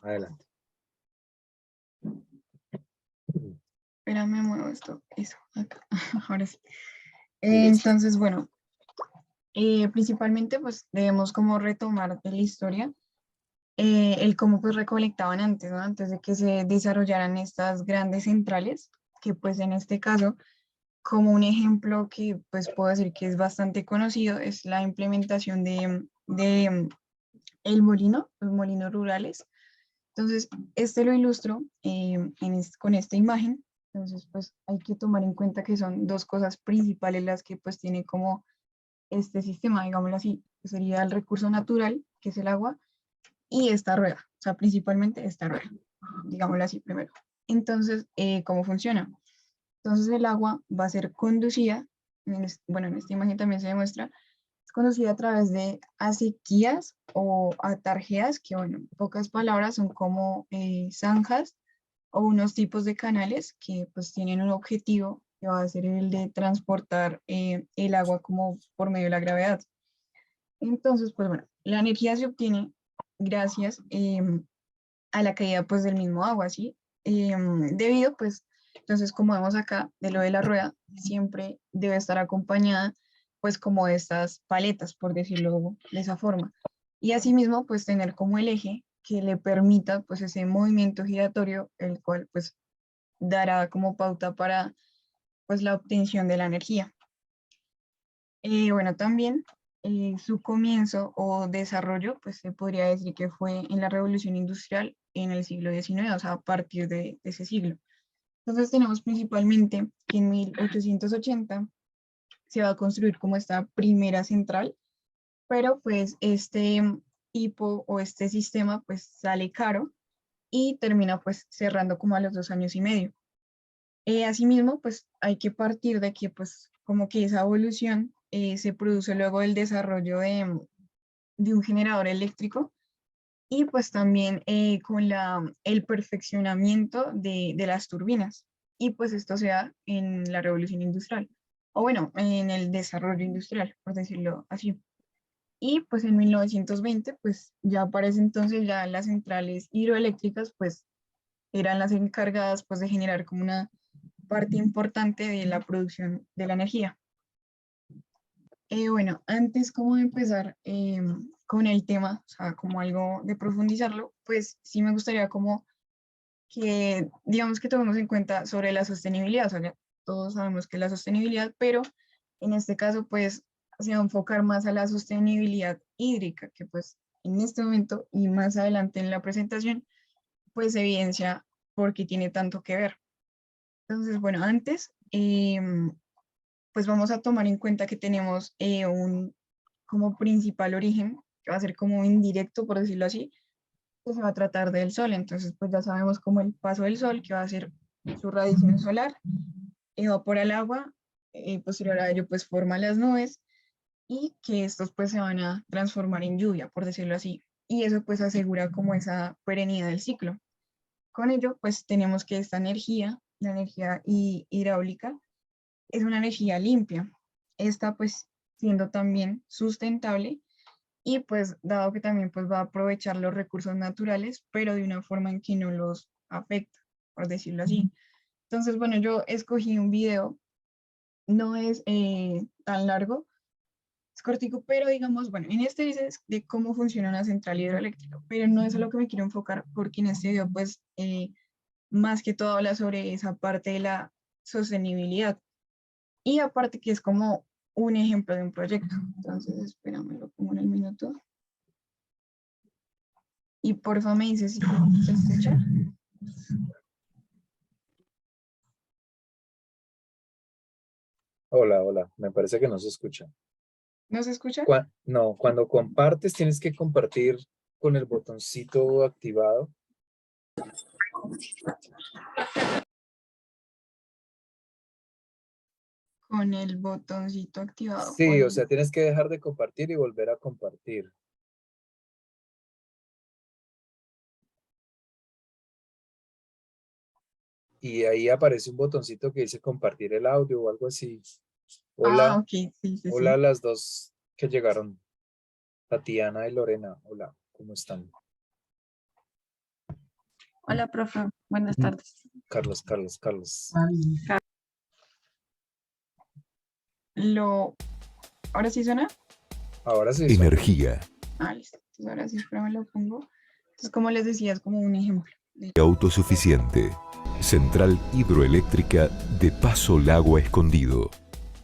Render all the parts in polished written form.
Adelante. Espérame, muevo esto. Eso, acá. Ahora sí. Listo. Entonces, bueno, principalmente pues debemos como retomar de la historia el cómo pues recolectaban antes, ¿no? Antes de que se desarrollaran estas grandes centrales, que pues en este caso, como un ejemplo que pues puedo decir que es bastante conocido, es la implementación de el molino, los molinos rurales. Entonces, este lo ilustro con esta imagen. Entonces, pues hay que tomar en cuenta que son dos cosas principales las que pues tiene como este sistema, digámoslo así, que sería el recurso natural, que es el agua, y esta rueda, o sea, principalmente esta rueda, digámoslo así primero. Entonces, ¿cómo funciona? Entonces el agua va a ser conducida, bueno, en esta imagen también se demuestra, es conducida a través de acequias o atarjeas, que bueno, en pocas palabras son como zanjas o unos tipos de canales que pues tienen un objetivo que va a ser el de transportar el agua como por medio de la gravedad. Entonces, pues bueno, la energía se obtiene gracias a la caída pues del mismo agua, ¿sí? Debido pues, entonces como vemos acá de lo de la rueda, siempre debe estar acompañada pues como de estas paletas, por decirlo de esa forma. Y asimismo pues tener como el eje que le permita pues ese movimiento giratorio, el cual pues dará como pauta para pues la obtención de la energía. Bueno, también su comienzo o desarrollo, pues se podría decir que fue en la Revolución Industrial en el siglo XIX, o sea, a partir de ese siglo. Entonces tenemos principalmente que en 1880 se va a construir como esta primera central, pero pues este tipo o este sistema pues sale caro y termina pues cerrando como a los 2 años y medio. Asimismo, pues hay que partir de que pues como que esa evolución se produce luego del desarrollo de un generador eléctrico y pues también con el perfeccionamiento de las turbinas. Y pues esto se da en la revolución industrial, o bueno, en el desarrollo industrial, por decirlo así. Y pues en 1920, pues ya para ese entonces ya las centrales hidroeléctricas pues eran las encargadas pues de generar como una parte importante de la producción de la energía. Bueno, antes como de empezar con el tema, o sea, como algo de profundizarlo, pues sí me gustaría como que, digamos que tomemos en cuenta sobre la sostenibilidad, o sea, ya todos sabemos que la sostenibilidad, pero en este caso pues se va a enfocar más a la sostenibilidad hídrica, que pues en este momento y más adelante en la presentación, pues evidencia por qué tiene tanto que ver. Entonces, bueno, antes pues vamos a tomar en cuenta que tenemos un como principal origen, que va a ser como indirecto, por decirlo así, que se va a tratar del Sol. Entonces, pues ya sabemos como el paso del Sol, que va a ser su radiación solar, evapora el agua, posterior a ello, pues forma las nubes y que estos pues se van a transformar en lluvia, por decirlo así. Y eso pues asegura como esa perennidad del ciclo. Con ello, pues tenemos que esta energía, la energía hidráulica, es una energía limpia. Esta pues siendo también sustentable y pues dado que también pues va a aprovechar los recursos naturales, pero de una forma en que no los afecta, por decirlo así. Entonces, bueno, yo escogí un video, no es tan largo, es cortico, pero digamos, bueno, en este dice de cómo funciona una central hidroeléctrica, pero no es a lo que me quiero enfocar porque en este video pues más que todo habla sobre esa parte de la sostenibilidad. Y aparte que es como un ejemplo de un proyecto. Entonces, espérame, lo pongo en el minuto. Y porfa me dices si se escucha. Hola, hola. Me parece que no se escucha. ¿No se escucha? No, cuando compartes tienes que compartir con el botoncito activado. Con el botoncito activado. Sí, o ¿Cuál? sea, tienes que dejar de compartir y volver a compartir. Y ahí aparece un botoncito que dice compartir el audio o algo así. Ah, Hola, ok, sí, sí, hola a sí. las dos que llegaron, Tatiana y Lorena. Hola, ¿cómo están? Hola, profe. Buenas tardes. Carlos. ¿Ahora sí suena? Ahora sí. Energía. Listo. Entonces ahora sí, espera, me lo pongo. Entonces, como les decía, es como un ejemplo. Autosuficiente. Central hidroeléctrica de Paso Lago Escondido.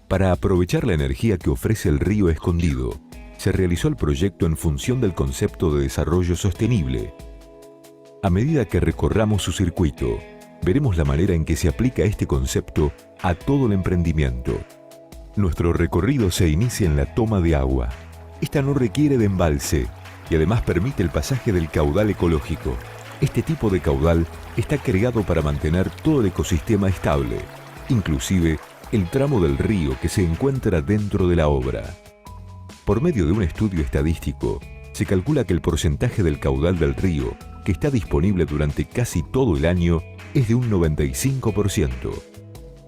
Para aprovechar la energía que ofrece el río Escondido, se realizó el proyecto en función del concepto de desarrollo sostenible. A medida que recorramos su circuito, veremos la manera en que se aplica este concepto a todo el emprendimiento. Nuestro recorrido se inicia en la toma de agua. Esta no requiere de embalse y además permite el pasaje del caudal ecológico. Este tipo de caudal está creado para mantener todo el ecosistema estable, inclusive el tramo del río que se encuentra dentro de la obra. Por medio de un estudio estadístico, se calcula que el porcentaje del caudal del río que está disponible durante casi todo el año es de un 95%.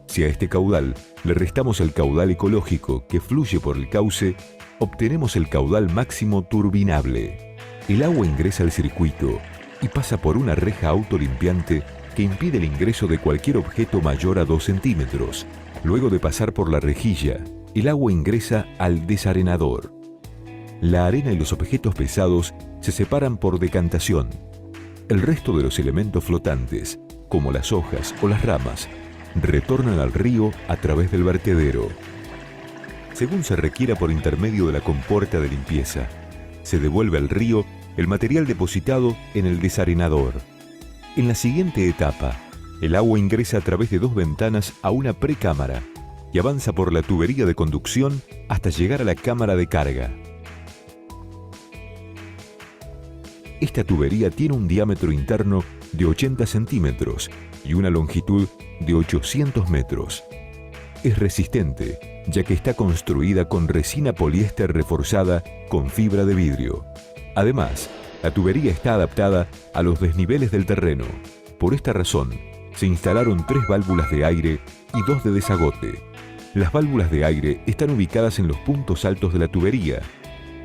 Si a este caudal le restamos el caudal ecológico que fluye por el cauce, obtenemos el caudal máximo turbinable. El agua ingresa al circuito y pasa por una reja autolimpiante que impide el ingreso de cualquier objeto mayor a 2 centímetros. Luego de pasar por la rejilla, el agua ingresa al desarenador. La arena y los objetos pesados se separan por decantación. El resto de los elementos flotantes, como las hojas o las ramas, retornan al río a través del vertedero. Según se requiera por intermedio de la compuerta de limpieza, se devuelve al río el material depositado en el desarenador. En la siguiente etapa, el agua ingresa a través de 2 ventanas a una precámara y avanza por la tubería de conducción hasta llegar a la cámara de carga. Esta tubería tiene un diámetro interno de 80 centímetros y una longitud de 800 metros. Es resistente, ya que está construida con resina poliéster reforzada con fibra de vidrio. Además, la tubería está adaptada a los desniveles del terreno. Por esta razón, se instalaron 3 válvulas de aire y 2 de desagote. Las válvulas de aire están ubicadas en los puntos altos de la tubería.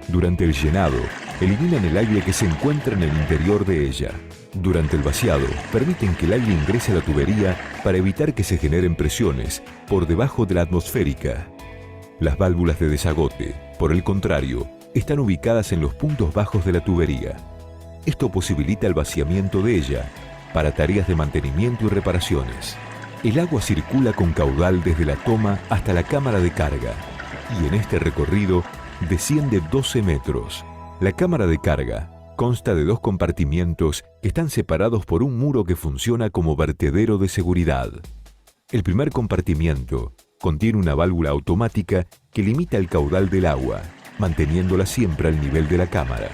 Durante el llenado, eliminan el aire que se encuentra en el interior de ella. Durante el vaciado, permiten que el aire ingrese a la tubería para evitar que se generen presiones por debajo de la atmosférica. Las válvulas de desagote, por el contrario, están ubicadas en los puntos bajos de la tubería. Esto posibilita el vaciamiento de ella para tareas de mantenimiento y reparaciones. El agua circula con caudal desde la toma hasta la cámara de carga y en este recorrido desciende 12 metros. La cámara de carga consta de 2 compartimientos que están separados por un muro que funciona como vertedero de seguridad. El primer compartimiento contiene una válvula automática que limita el caudal del agua, manteniéndola siempre al nivel de la cámara.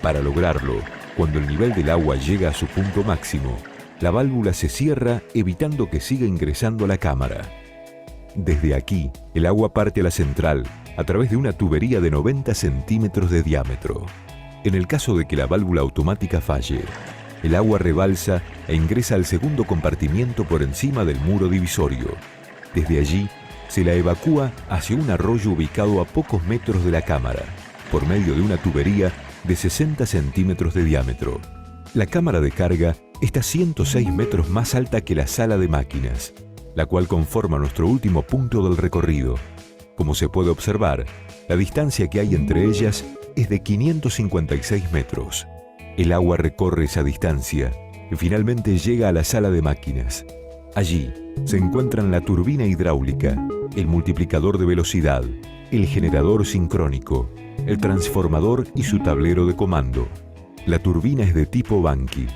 Para lograrlo, cuando el nivel del agua llega a su punto máximo, la válvula se cierra evitando que siga ingresando a la cámara. Desde aquí, el agua parte a la central a través de una tubería de 90 centímetros de diámetro. En el caso de que la válvula automática falle, el agua rebalsa e ingresa al segundo compartimiento por encima del muro divisorio. Desde allí, se la evacúa hacia un arroyo ubicado a pocos metros de la cámara, por medio de una tubería de 60 centímetros de diámetro. La cámara de carga está 106 metros más alta que la sala de máquinas, la cual conforma nuestro último punto del recorrido. Como se puede observar, la distancia que hay entre ellas es de 556 metros. El agua recorre esa distancia y finalmente llega a la sala de máquinas. Allí se encuentran la turbina hidráulica, el multiplicador de velocidad, el generador sincrónico, el transformador y su tablero de comando. La turbina es de tipo Banqui.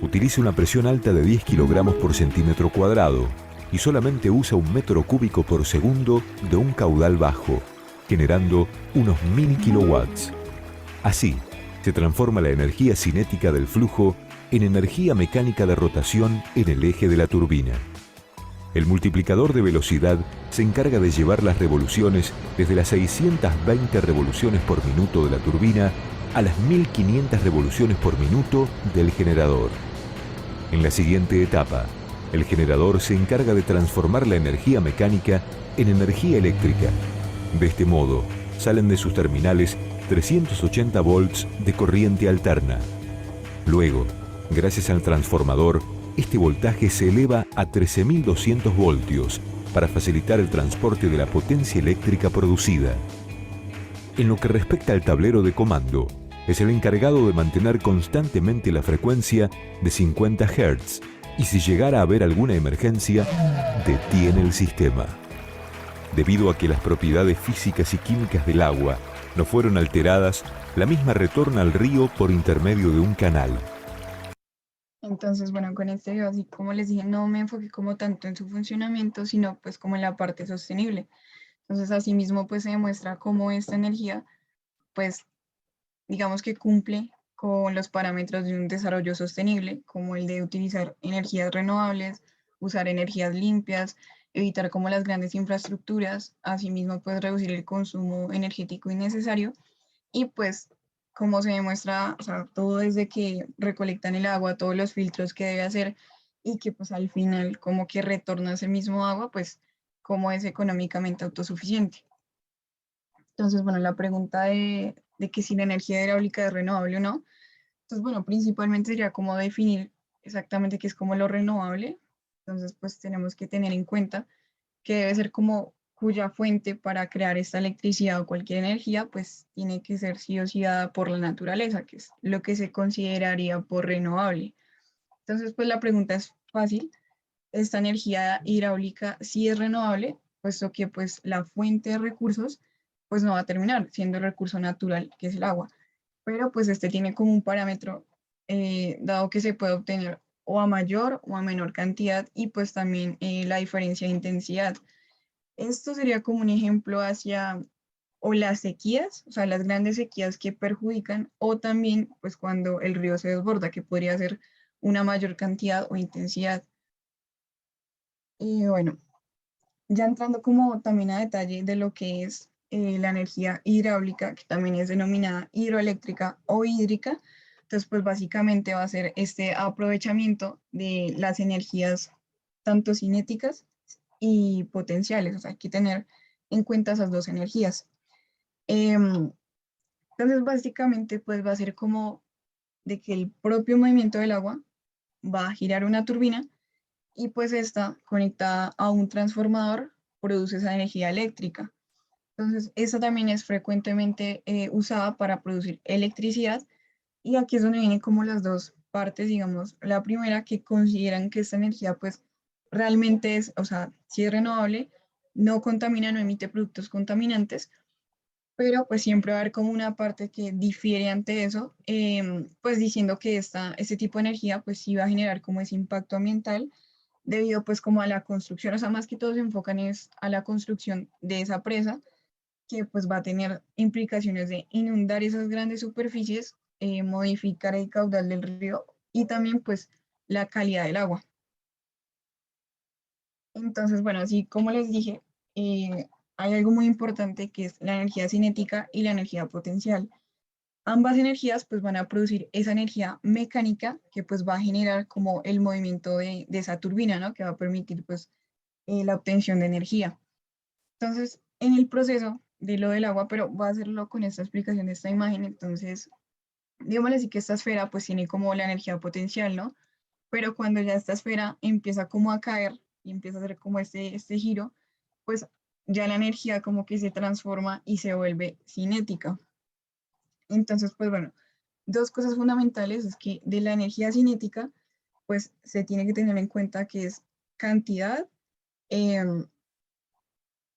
Utiliza una presión alta de 10 kilogramos por centímetro cuadrado y solamente usa 1 metro cúbico por segundo de un caudal bajo, generando unos 1000 kilowatts. Así, se transforma la energía cinética del flujo en energía mecánica de rotación en el eje de la turbina. El multiplicador de velocidad se encarga de llevar las revoluciones desde las 620 revoluciones por minuto de la turbina a las 1500 revoluciones por minuto del generador. En la siguiente etapa, el generador se encarga de transformar la energía mecánica en energía eléctrica. De este modo, salen de sus terminales 380 volts de corriente alterna. Luego, Gracias al transformador, este voltaje se eleva a 13.200 voltios para facilitar el transporte de la potencia eléctrica producida. En lo que respecta al tablero de comando, es el encargado de mantener constantemente la frecuencia de 50 Hz y si llegara a haber alguna emergencia, detiene el sistema. Debido a que las propiedades físicas y químicas del agua no fueron alteradas, la misma retorna al río por intermedio de un canal. Entonces, bueno, con este video, así como les dije, no me enfoqué como tanto en su funcionamiento, sino pues como en la parte sostenible. Entonces, asimismo, pues se demuestra cómo esta energía, pues, digamos que cumple con los parámetros de un desarrollo sostenible, como el de utilizar energías renovables, usar energías limpias, evitar como las grandes infraestructuras, asimismo, pues reducir el consumo energético innecesario y pues como se demuestra, o sea, todo desde que recolectan el agua, todos los filtros que debe hacer y que pues al final como que retorna ese mismo agua, pues cómo es económicamente autosuficiente. Entonces, bueno, la pregunta de que si la energía hidráulica es renovable o no, entonces, bueno, principalmente sería como definir exactamente qué es como lo renovable. Entonces, pues tenemos que tener en cuenta que debe ser como cuya fuente para crear esta electricidad o cualquier energía, pues tiene que ser sí o sí dada por la naturaleza, que es lo que se consideraría por renovable. Entonces, pues la pregunta es fácil. Esta energía hidráulica sí es renovable, puesto que pues la fuente de recursos pues no va a terminar siendo el recurso natural, que es el agua. Pero pues este tiene como un parámetro, dado que se puede obtener o a mayor o a menor cantidad y pues también la diferencia de intensidad. Esto sería como un ejemplo hacia o las sequías, o sea, las grandes sequías que perjudican, o también pues cuando el río se desborda, que podría ser una mayor cantidad o intensidad. Y bueno, ya entrando como también a detalle de lo que es la energía hidráulica, que también es denominada hidroeléctrica o hídrica, entonces pues básicamente va a ser este aprovechamiento de las energías tanto cinéticas y potenciales, o sea, hay que tener en cuenta esas dos energías. Em, entonces, básicamente, pues va a ser como de que el propio movimiento del agua va a girar una turbina y pues esta, conectada a un transformador, produce esa energía eléctrica. Entonces, esta también es frecuentemente usada para producir electricidad y aquí es donde vienen como las dos partes, digamos, la primera que consideran que esta energía pues realmente es, o sea, si es renovable, no contamina, no emite productos contaminantes, pero pues siempre va a haber como una parte que difiere ante eso, pues diciendo que este tipo de energía pues sí va a generar como ese impacto ambiental debido pues como a la construcción, o sea, más que todo se enfocan es a la construcción de esa presa que pues va a tener implicaciones de inundar esas grandes superficies, modificar el caudal del río y también pues la calidad del agua. Entonces, bueno, así como les dije, hay algo muy importante que es la energía cinética y la energía potencial. Ambas energías pues van a producir esa energía mecánica que pues va a generar como el movimiento de esa turbina, ¿no? Que va a permitir pues la obtención de energía. Entonces, en el proceso de lo del agua, pero voy a hacerlo con esta explicación de esta imagen, entonces, digámosle así que esta esfera pues tiene como la energía potencial, ¿no? Pero cuando ya esta esfera empieza como a caer y empieza a hacer como este giro, pues ya la energía como que se transforma y se vuelve cinética. Entonces, pues bueno, dos cosas fundamentales es que de la energía cinética, pues se tiene que tener en cuenta que es cantidad, em,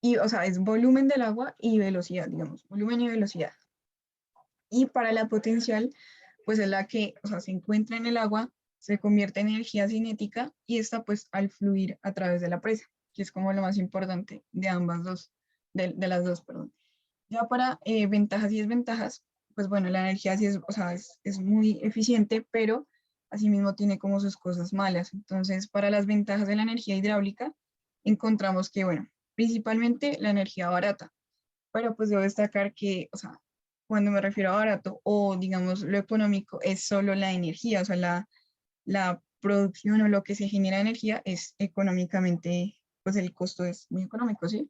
y, o sea, es volumen del agua y velocidad, digamos, volumen y velocidad. Y para la potencial, pues es la que, o sea, se encuentra en el agua, se convierte en energía cinética y esta pues al fluir a través de la presa, que es como lo más importante de ambas dos, de las dos, perdón. Ya para ventajas y desventajas, pues bueno, la energía sí es, o sea, es muy eficiente, pero asimismo tiene como sus cosas malas. Entonces, para las ventajas de la energía hidráulica, encontramos que, bueno, principalmente la energía barata, pero pues debo destacar que, o sea, cuando me refiero a barato o digamos lo económico, es solo la energía, o sea, la producción o lo que se genera de energía es económicamente, pues el costo es muy económico, ¿sí?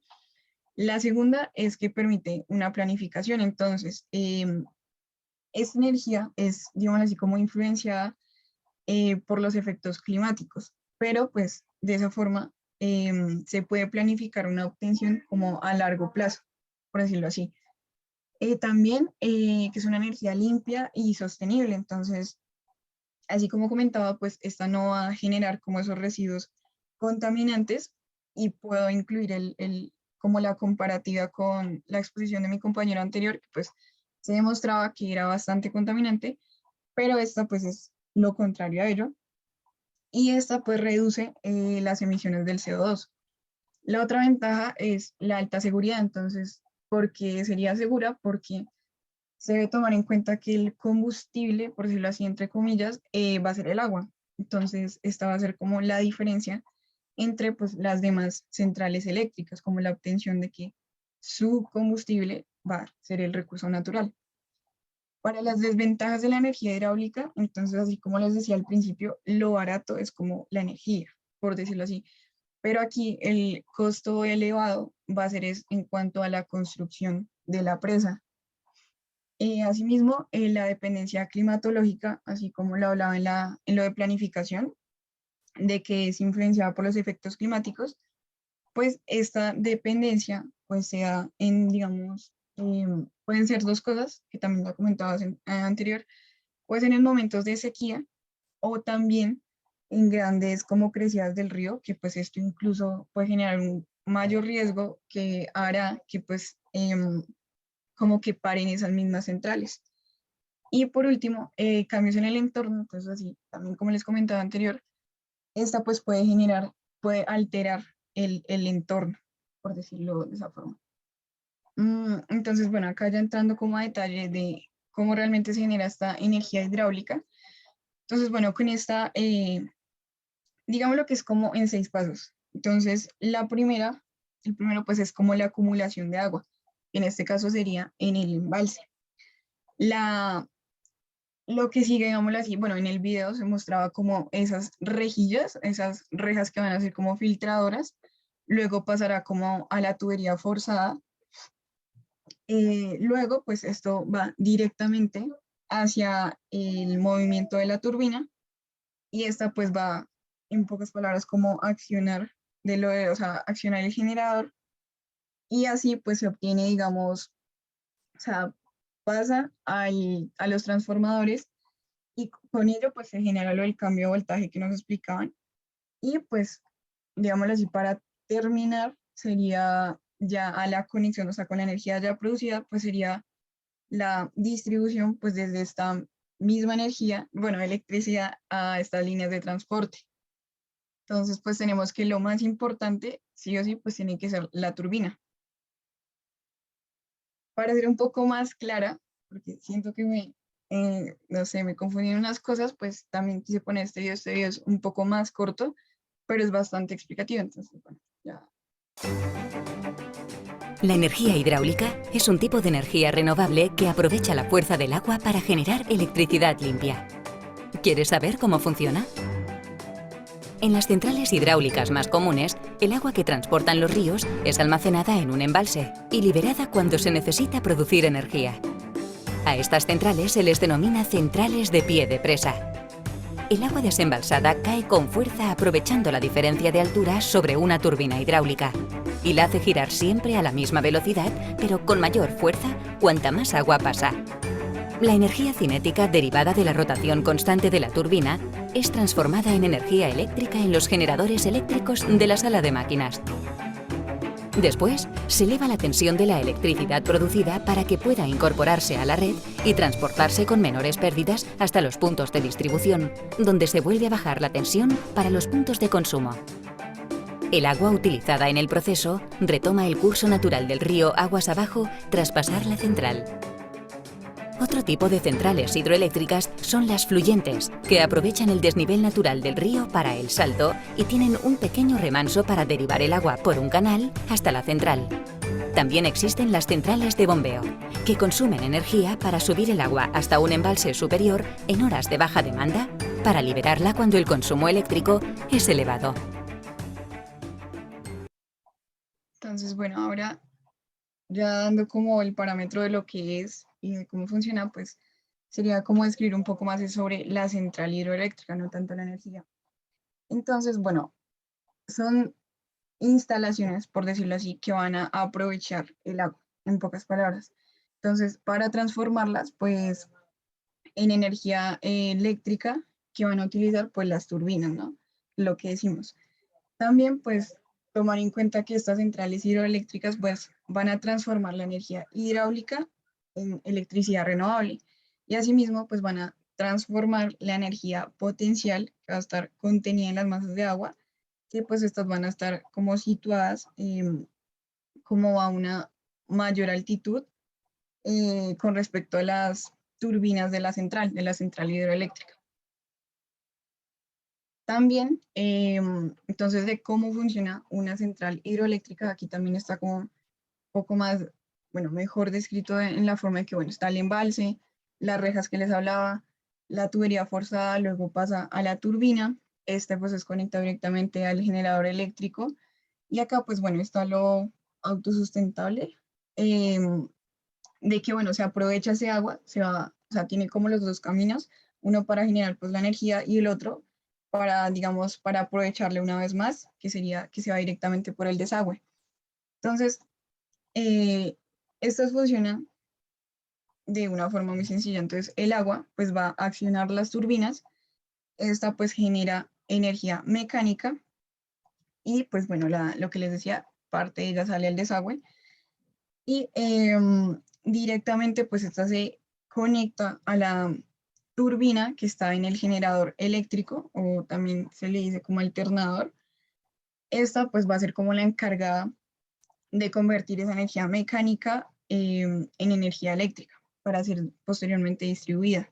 La segunda es que permite una planificación, entonces, esta energía es, digamos así, como influenciada por los efectos climáticos, pero pues de esa forma se puede planificar una obtención como a largo plazo, por decirlo así. También que es una energía limpia y sostenible, entonces, así como comentaba, pues esta no va a generar como esos residuos contaminantes y puedo incluir como la comparativa con la exposición de mi compañero anterior, que pues se demostraba que era bastante contaminante, pero esta pues es lo contrario a ello y esta pues reduce las emisiones del CO2. La otra ventaja es la alta seguridad, entonces, ¿por qué sería segura? Porque se debe tomar en cuenta que el combustible, por decirlo así, entre comillas, va a ser el agua. Entonces, esta va a ser como la diferencia entre pues, las demás centrales eléctricas, como la obtención de que su combustible va a ser el recurso natural. Para las desventajas de la energía hidráulica, entonces, así como les decía al principio, lo barato es como la energía, por decirlo así. Pero aquí el costo elevado va a ser en cuanto a la construcción de la presa. Asimismo, la dependencia climatológica, así como lo hablaba en lo de planificación, de que es influenciada por los efectos climáticos, pues esta dependencia pues se da en, digamos, pueden ser dos cosas, que también lo comentabas anterior, pues en momentos de sequía o también en grandes como crecidas del río, que pues esto incluso puede generar un mayor riesgo que hará que pues como que paren esas mismas centrales. Y por último, cambios en el entorno, entonces así, también como les comentaba anterior, esta pues puede generar, puede alterar el entorno, por decirlo de esa forma. Entonces, bueno, acá ya entrando como a detalle de cómo realmente se genera esta energía hidráulica. Entonces, bueno, con esta, digamos lo que es como en 6 pasos. Entonces, el primero pues es como la acumulación de agua. En este caso sería en el embalse. La, lo que sigue, digámoslo así, bueno, en el video se mostraba como esas rejillas, esas rejas que van a ser como filtradoras, luego pasará como a la tubería forzada, luego pues esto va directamente hacia el movimiento de la turbina y esta pues va, en pocas palabras, como accionar o sea, accionar el generador y así pues se obtiene, digamos, o sea, pasa a los transformadores y con ello pues se genera lo del cambio de voltaje que nos explicaban y pues digámoslo así para terminar sería ya a la conexión, o sea con la energía ya producida pues sería la distribución pues desde esta misma energía, bueno, electricidad a estas líneas de transporte. Entonces pues tenemos que lo más importante sí o sí pues tiene que ser la turbina. Para ser un poco más clara, porque siento que no sé, me confundí en unas cosas, pues también quise poner este video es un poco más corto, pero es bastante explicativo, entonces, bueno, ya. La energía hidráulica es un tipo de energía renovable que aprovecha la fuerza del agua para generar electricidad limpia. ¿Quieres saber cómo funciona? En las centrales hidráulicas más comunes, el agua que transportan los ríos es almacenada en un embalse y liberada cuando se necesita producir energía. A estas centrales se les denomina centrales de pie de presa. El agua desembalsada cae con fuerza aprovechando la diferencia de altura sobre una turbina hidráulica y la hace girar siempre a la misma velocidad, pero con mayor fuerza cuanta más agua pasa. La energía cinética derivada de la rotación constante de la turbina es transformada en energía eléctrica en los generadores eléctricos de la sala de máquinas. Después, se eleva la tensión de la electricidad producida para que pueda incorporarse a la red y transportarse con menores pérdidas hasta los puntos de distribución, donde se vuelve a bajar la tensión para los puntos de consumo. El agua utilizada en el proceso retoma el curso natural del río aguas abajo tras pasar la central. Otro tipo de centrales hidroeléctricas son las fluyentes, que aprovechan el desnivel natural del río para el salto y tienen un pequeño remanso para derivar el agua por un canal hasta la central. También existen las centrales de bombeo, que consumen energía para subir el agua hasta un embalse superior en horas de baja demanda, para liberarla cuando el consumo eléctrico es elevado. Entonces, bueno, ahora ya dando como el parámetro de lo que es y de cómo funciona, pues sería como describir un poco más sobre la central hidroeléctrica, no tanto la energía. Entonces, bueno, son instalaciones, por decirlo así, que van a aprovechar el agua, en pocas palabras. Entonces, para transformarlas, pues en energía eléctrica que van a utilizar pues las turbinas, ¿no? Lo que decimos. También pues tomar en cuenta que estas centrales hidroeléctricas pues van a transformar la energía hidráulica en electricidad renovable y asimismo pues van a transformar la energía potencial que va a estar contenida en las masas de agua, que pues estas van a estar como situadas como a una mayor altitud con respecto a las turbinas de la central hidroeléctrica. También, entonces, de cómo funciona una central hidroeléctrica, aquí también está como un poco más, bueno, mejor descrito en la forma de que, bueno, está el embalse, las rejas que les hablaba, la tubería forzada, luego pasa a la turbina, este pues es conectado directamente al generador eléctrico, y acá pues bueno, está lo autosustentable, de que, bueno, se aprovecha ese agua, se va, o sea, tiene como los dos caminos, uno para generar pues la energía y el otro para, digamos, para aprovecharle una vez más, que sería que se va directamente por el desagüe. Entonces, estas funcionan de una forma muy sencilla. Entonces, el agua pues va a accionar las turbinas, esta pues genera energía mecánica y pues bueno, lo que les decía, parte de ella sale al desagüe y directamente pues esta se conecta a la turbina que está en el generador eléctrico o también se le dice como alternador. Esta pues va a ser como la encargada de convertir esa energía mecánica en energía eléctrica para ser posteriormente distribuida.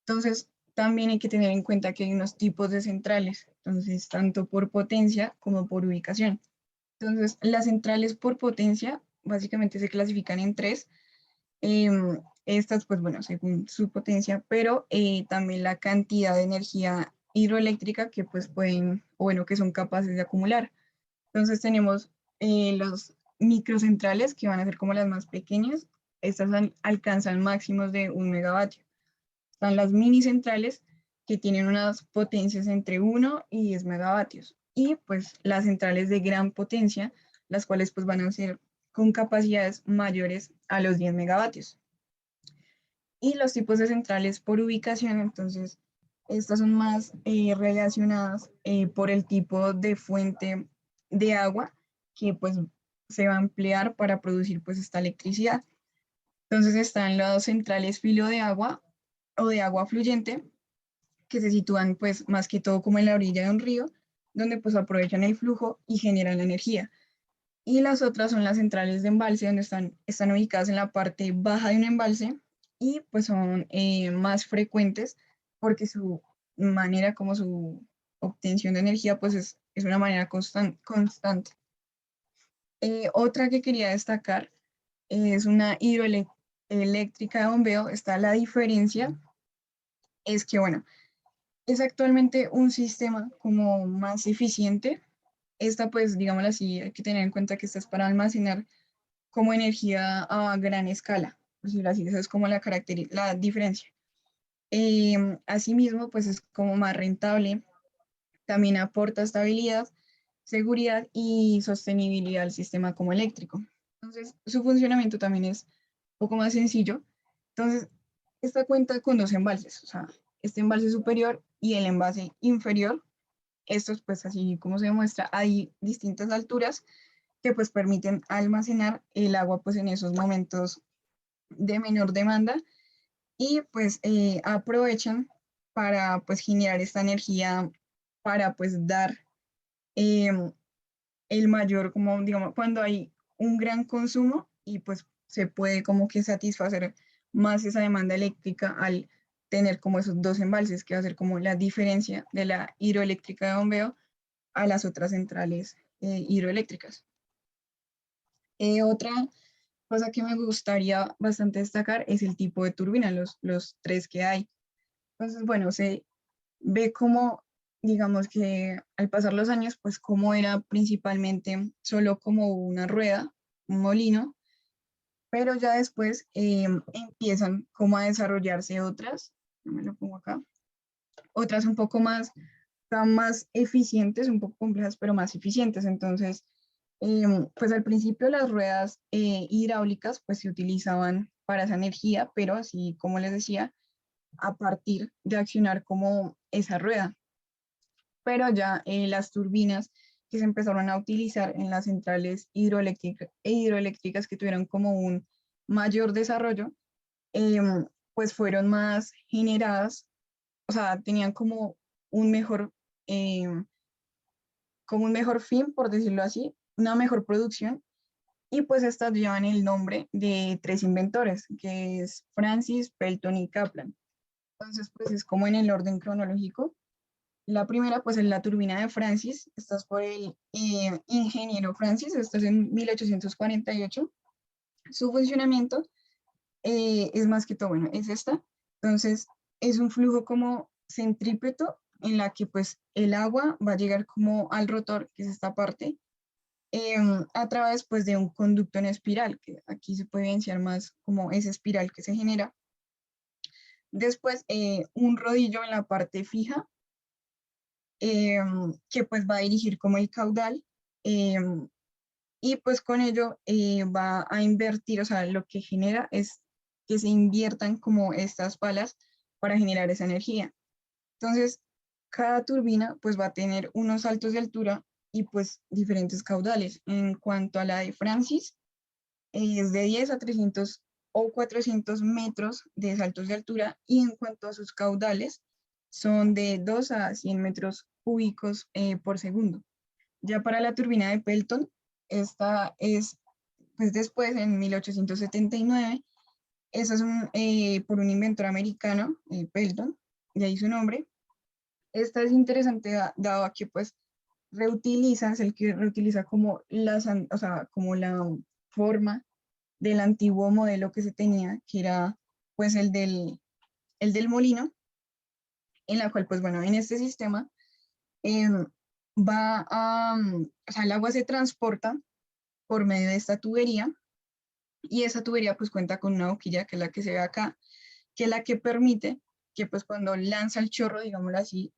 Entonces también hay que tener en cuenta que hay unos tipos de centrales, entonces tanto por potencia como por ubicación. Entonces las centrales por potencia básicamente se clasifican en tres. Estas, pues bueno, según su potencia, pero también la cantidad de energía hidroeléctrica que pues pueden, o bueno, que son capaces de acumular. Entonces tenemos los microcentrales que van a ser como las más pequeñas. Estas alcanzan máximos de 1 megavatio. Están las mini centrales que tienen unas potencias entre 1 y 10 megavatios. Y pues las centrales de gran potencia, las cuales pues van a ser con capacidades mayores a los 10 megavatios. Y los tipos de centrales por ubicación, entonces, estas son más relacionadas por el tipo de fuente de agua que pues se va a emplear para producir pues esta electricidad. Entonces están las centrales filo de agua o de agua fluyente que se sitúan pues más que todo como en la orilla de un río, donde pues aprovechan el flujo y generan la energía. Y las otras son las centrales de embalse, donde están ubicadas en la parte baja de un embalse y pues son más frecuentes porque su manera como su obtención de energía pues es una manera constante. Otra que quería destacar es una hidroeléctrica de bombeo. Está la diferencia, es que bueno, es actualmente un sistema como más eficiente. Esta pues, digámoslo así, hay que tener en cuenta que esta es para almacenar como energía a gran escala, por decirlo así, esa es como la diferencia. Asimismo, pues es como más rentable, también aporta estabilidad, seguridad y sostenibilidad al sistema como eléctrico. Entonces, su funcionamiento también es un poco más sencillo. Entonces, esta cuenta con dos embalses, o sea, este embalse superior y el embalse inferior. Estos, pues así como se demuestra, hay distintas alturas que pues permiten almacenar el agua pues en esos momentos de menor demanda y pues aprovechan para pues generar esta energía para pues dar em, el mayor, como digamos, cuando hay un gran consumo y pues se puede como que satisfacer más esa demanda eléctrica al tener como esos dos embalses, que va a ser como la diferencia de la hidroeléctrica de bombeo a las otras centrales hidroeléctricas. Otra cosa que me gustaría bastante destacar es el tipo de turbina, los tres que hay. Entonces, bueno, se ve como, digamos que al pasar los años, pues como era principalmente solo como una rueda, un molino, pero ya después empiezan como a desarrollarse otras, no me lo pongo acá, otras un poco más, más eficientes, un poco complejas, pero más eficientes. Entonces, pues al principio las ruedas hidráulicas pues se utilizaban para esa energía, pero así como les decía, a partir de accionar como esa rueda. Pero ya las turbinas que se empezaron a utilizar en las centrales hidroeléctricas que tuvieron como un mayor desarrollo, pues fueron más generadas, o sea, tenían un mejor, em, como un mejor fin, por decirlo así, una mejor producción. Y pues estas llevan el nombre de tres inventores, que es Francis, Pelton y Kaplan. Entonces, pues es como en el orden cronológico. La primera, pues es la turbina de Francis. Esta es por el ingeniero Francis. Esto es en 1848. Su funcionamiento es más que todo, bueno, es esta. Entonces, es un flujo como centrípeto en la que pues el agua va a llegar como al rotor, que es esta parte, a través pues de un conducto en espiral, que aquí se puede evidenciar más como esa espiral que se genera. Después, un rodillo en la parte fija, que pues va a dirigir como el caudal, y pues con ello va a invertir, o sea, lo que genera es que se inviertan como estas palas para generar esa energía. Entonces, cada turbina pues va a tener unos saltos de altura y pues diferentes caudales. En cuanto a la de Francis, es de 10 a 300 o 400 metros de saltos de altura, y en cuanto a sus caudales, son de 2 a 100 metros cúbicos por segundo. Ya para la turbina de Pelton, esta es pues después, en 1879, esa es por un inventor americano, Pelton, de ahí su nombre. Esta es interesante dado a que pues reutiliza, es el que reutiliza como o sea, como la forma del antiguo modelo que se tenía, que era pues el del molino, en la cual pues bueno, en este sistema em, va a, o sea, el agua se transporta por medio de esta tubería, y esa tubería pues cuenta con una boquilla, que es la que se ve acá, que es la que permite que pues cuando lanza el chorro, digámoslo así,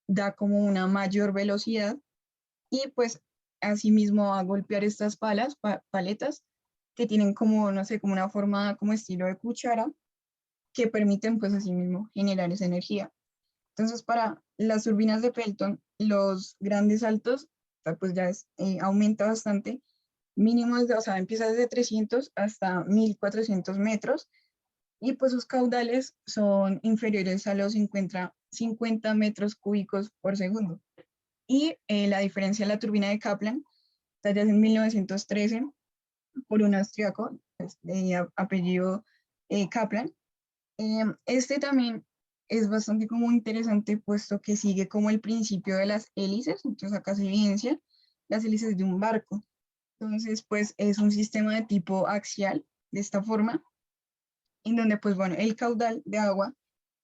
da como una mayor velocidad, y pues asimismo va a golpear estas paletas que tienen como, no sé, como una forma como estilo de cuchara, que permiten pues asimismo generar esa energía. Entonces, para las turbinas de Pelton, los grandes saltos, o sea, pues ya aumenta bastante, mínimo, o sea, empieza desde 300 hasta 1400 metros, y pues sus caudales son inferiores a los 50 metros cúbicos por segundo. Y la diferencia de la turbina de Kaplan, tallada en 1913 por un austriaco pues, de apellido Kaplan. Este también es bastante como interesante, puesto que sigue como el principio de las hélices. Entonces acá se evidencia las hélices de un barco. Entonces, pues es un sistema de tipo axial, de esta forma, en donde, pues bueno, el caudal de agua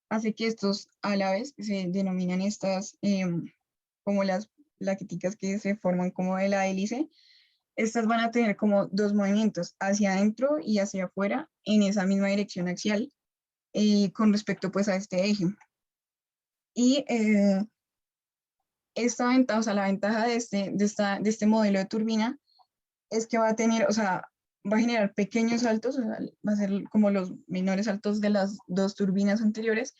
hace que estos alaves, que se denominan estas, como las plaqueticas que se forman como de la hélice, estas van a tener como dos movimientos, hacia adentro y hacia afuera, en esa misma dirección axial, con respecto pues a este eje. Y esta ventaja, o sea, la ventaja de este modelo de turbina es que va a tener, o sea, va a generar pequeños saltos, o sea, va a ser como los menores saltos de las dos turbinas anteriores,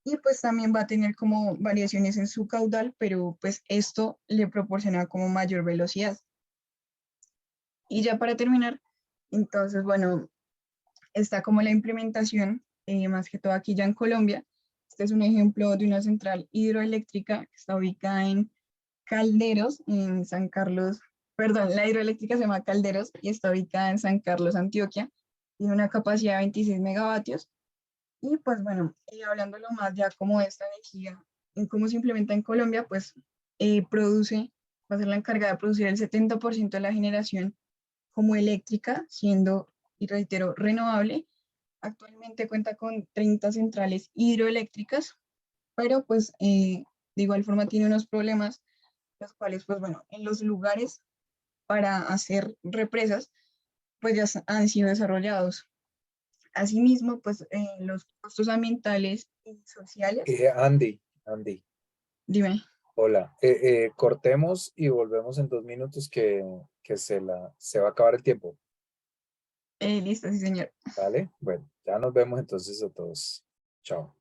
y pues también va a tener como variaciones en su caudal, pero pues esto le proporciona como mayor velocidad. Y ya para terminar, entonces, bueno, está como la implementación, más que todo aquí ya en Colombia. Este es un ejemplo de una central hidroeléctrica que está ubicada en Calderos, en San Carlos, perdón, la hidroeléctrica se llama Calderos y está ubicada en San Carlos, Antioquia. Tiene una capacidad de 26 megavatios. Y pues bueno, hablándolo más ya como de esta energía, en cómo se implementa en Colombia, pues va a ser la encargada de producir el 70% de la generación como eléctrica, siendo, y reitero, renovable. Actualmente cuenta con 30 centrales hidroeléctricas, pero pues de igual forma tiene unos problemas, los cuales pues bueno, en los lugares para hacer represas, pues ya han sido desarrollados. Asimismo, pues los costos ambientales y sociales, Andy, dime. hola. Cortemos y volvemos en 2 minutos que se va a acabar el tiempo, Listo, sí, señor. ¿vale? Bueno, ya nos vemos entonces a todos. Chao.